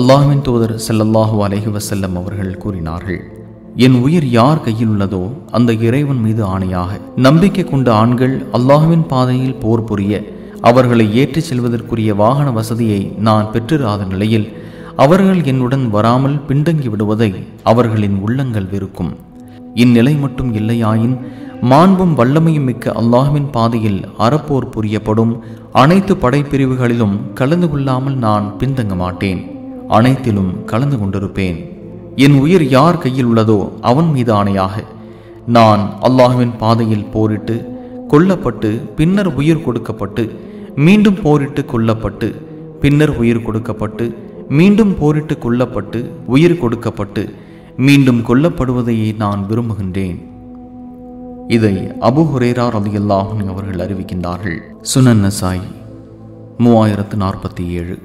அல்லாஹ்வின் தூதர் ஸல்லல்லாஹு அலைஹி வஸல்லம் அவர்கள் கூறினார்கள், என் உயிர் யார் கையில் உள்ளதோ அந்த இறைவன் மீது ஆணையாக, நம்பிக்கை கொண்ட ஆண்கள் அல்லாஹ்வின் பாதையில் போர் புரிய அவர்களை ஏற்றிச் செல்வதற்குரிய வாகன வசதியை நான் பெற்றிராத நிலையில் அவர்கள் என்னுடன் வராமல் பின்தங்கி விடுவதை அவர்களின் உள்ளங்கள் வெறுக்கும். இந்நிலை மட்டும் இல்லையாயின் மாண்பும் வல்லமையும் மிக்க அல்லாஹ்வின் பாதையில் அறப்போர் புரியப்படும் அனைத்து படைப்பிரிவுகளிலும் கலந்து கொள்ளாமல் நான் பின்தங்க மாட்டேன், அனைத்திலும் கலந்து கொண்டிருப்பேன். என் உயிர் யார் கையில் உள்ளதோ அவன் மீது ஆணையாக, நான் அல்லாஹ்வின் பாதையில் போரிட்டு கொல்லப்பட்டு பின்னர் உயிர் கொடுக்கப்பட்டு மீண்டும் போரிட்டு கொல்லப்பட்டு பின்னர் உயிர் கொடுக்கப்பட்டு மீண்டும் போரிட்டு கொல்லப்பட்டு உயிர் கொடுக்கப்பட்டு மீண்டும் கொல்லப்படுவதையே நான் விரும்புகின்றேன். இதை அபூ ஹுரைரா ரலியல்லாஹு அன்ஹு அவர்கள் அறிவிக்கின்றார்கள். சுனன் நசாயி 3047.